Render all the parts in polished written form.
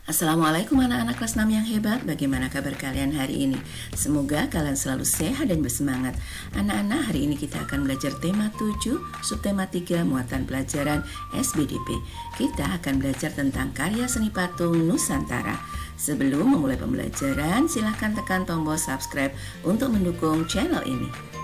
Assalamualaikum anak-anak kelas 6 yang hebat. Bagaimana kabar kalian hari ini? Semoga kalian selalu sehat dan bersemangat. Anak-anak, hari ini kita akan belajar tema 7, subtema 3, muatan pelajaran SBDP. Kita akan belajar tentang karya seni patung Nusantara. Sebelum memulai pembelajaran, silahkan tekan tombol subscribe untuk mendukung channel ini.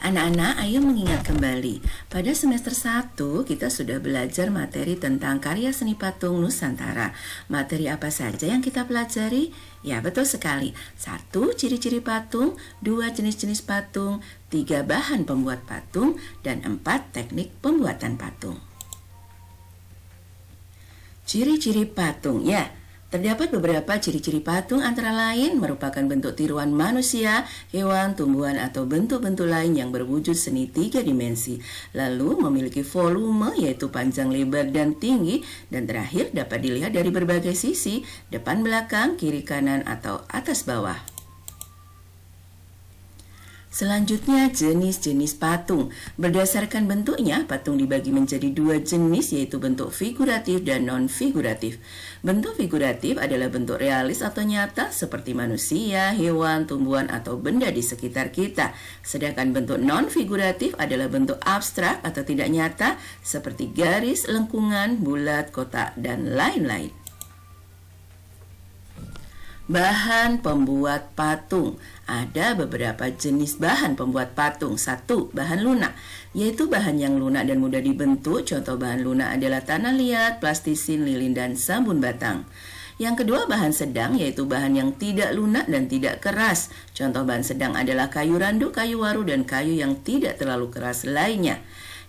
Anak-anak, ayo mengingat kembali. Pada semester 1, kita sudah belajar materi tentang karya seni patung Nusantara. Materi apa saja yang kita pelajari? Ya, betul sekali. 1. Ciri-ciri patung, 2. Jenis-jenis patung, 3. Bahan pembuat patung, dan 4. Teknik pembuatan patung. Ciri-ciri patung, ya. Terdapat beberapa ciri-ciri patung, antara lain merupakan bentuk tiruan manusia, hewan, tumbuhan, atau bentuk-bentuk lain yang berwujud seni 3 dimensi. Lalu memiliki volume, yaitu panjang, lebar, dan tinggi. Dan terakhir dapat dilihat dari berbagai sisi, depan, belakang, kiri, kanan, atau atas, bawah. Selanjutnya, jenis-jenis patung. Berdasarkan bentuknya, patung dibagi menjadi 2 jenis, yaitu bentuk figuratif dan non-figuratif. Bentuk figuratif adalah bentuk realis atau nyata seperti manusia, hewan, tumbuhan, atau benda di sekitar kita. Sedangkan bentuk non-figuratif adalah bentuk abstrak atau tidak nyata seperti garis, lengkungan, bulat, kotak, dan lain-lain. Bahan pembuat patung. Ada beberapa jenis bahan pembuat patung. 1. Bahan lunak, yaitu bahan yang lunak dan mudah dibentuk. Contoh bahan lunak adalah tanah liat, plastisin, lilin, dan sabun batang. Yang kedua, bahan sedang, yaitu bahan yang tidak lunak dan tidak keras. Contoh bahan sedang adalah kayu randu, kayu waru, dan kayu yang tidak terlalu keras lainnya.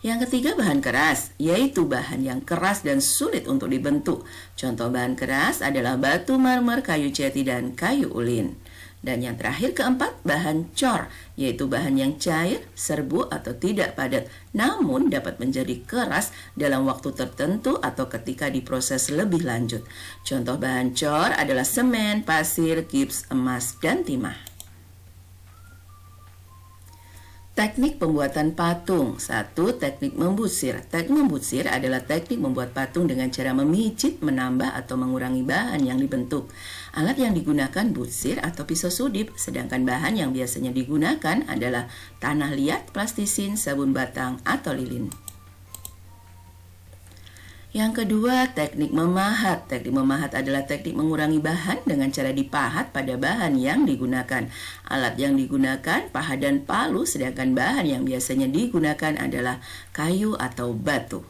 Yang ketiga, bahan keras, yaitu bahan yang keras dan sulit untuk dibentuk. Contoh bahan keras adalah batu marmer, kayu jati, dan kayu ulin. Dan yang terakhir, keempat, bahan cor, yaitu bahan yang cair, serbuk, atau tidak padat, namun dapat menjadi keras dalam waktu tertentu atau ketika diproses lebih lanjut. Contoh bahan cor adalah semen, pasir, gips, emas, dan timah. Teknik pembuatan patung. 1. Teknik membusir. Teknik membusir adalah teknik membuat patung dengan cara memijit, menambah, atau mengurangi bahan yang dibentuk. Alat yang digunakan busir atau pisau sudip, sedangkan bahan yang biasanya digunakan adalah tanah liat, plastisin, sabun batang, atau lilin. Yang kedua, teknik memahat. Teknik memahat adalah teknik mengurangi bahan dengan cara dipahat pada bahan yang digunakan. Alat yang digunakan pahat dan palu, sedangkan bahan yang biasanya digunakan adalah kayu atau batu.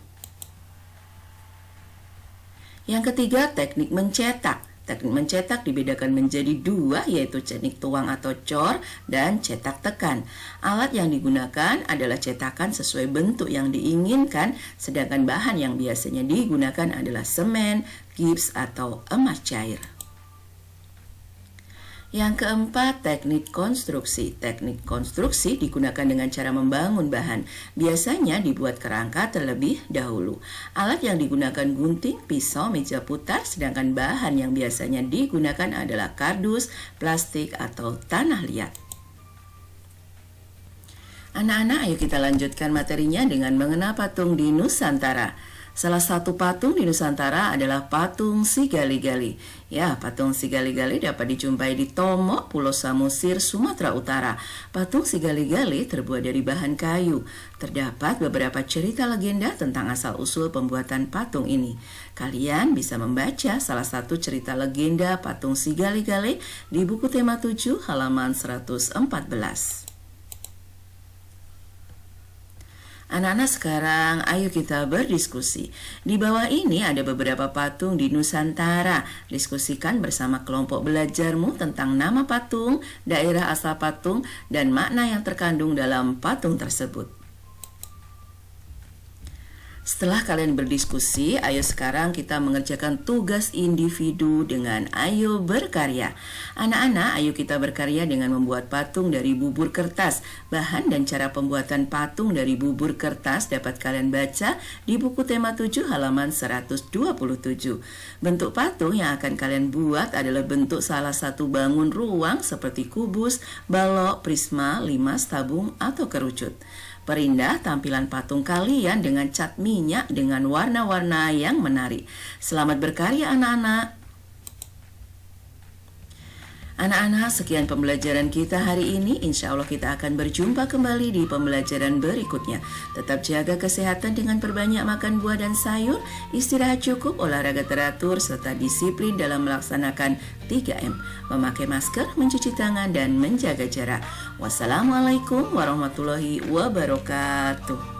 Yang ketiga, teknik mencetak. Teknik mencetak dibedakan menjadi 2, yaitu teknik tuang atau cor dan cetak tekan. Alat yang digunakan adalah cetakan sesuai bentuk yang diinginkan, sedangkan bahan yang biasanya digunakan adalah semen, gips, atau emas cair. Yang keempat, teknik konstruksi. Teknik konstruksi digunakan dengan cara membangun bahan. Biasanya dibuat kerangka terlebih dahulu. Alat yang digunakan gunting, pisau, meja putar, sedangkan bahan yang biasanya digunakan adalah kardus, plastik, atau tanah liat. Anak-anak, ayo kita lanjutkan materinya dengan mengenal patung di Nusantara. Salah satu patung di Nusantara adalah patung Si Gali-Gali. Ya, patung Si Gali-Gali dapat dijumpai di Tomok, Pulau Samosir, Sumatera Utara. Patung Si Gali-Gali terbuat dari bahan kayu. Terdapat beberapa cerita legenda tentang asal-usul pembuatan patung ini. Kalian bisa membaca salah satu cerita legenda patung Si Gali-Gali di buku tema 7 halaman 114. Anak-anak, sekarang ayo kita berdiskusi. Di bawah ini ada beberapa patung di Nusantara. Diskusikan bersama kelompok belajarmu tentang nama patung, daerah asal patung, dan makna yang terkandung dalam patung tersebut. Setelah kalian berdiskusi, ayo sekarang kita mengerjakan tugas individu dengan ayo berkarya. Anak-anak, ayo kita berkarya dengan membuat patung dari bubur kertas. Bahan dan cara pembuatan patung dari bubur kertas dapat kalian baca di buku tema 7 halaman 127. Bentuk patung yang akan kalian buat adalah bentuk salah satu bangun ruang seperti kubus, balok, prisma, limas, tabung, atau kerucut. Perindah tampilan patung kalian dengan cat minyak dengan warna-warna yang menarik. Selamat berkarya anak-anak. Anak-anak, sekian pembelajaran kita hari ini. Insya Allah kita akan berjumpa kembali di pembelajaran berikutnya. Tetap jaga kesehatan dengan perbanyak makan buah dan sayur, istirahat cukup, olahraga teratur, serta disiplin dalam melaksanakan 3M. Memakai masker, mencuci tangan, dan menjaga jarak. Wassalamualaikum warahmatullahi wabarakatuh.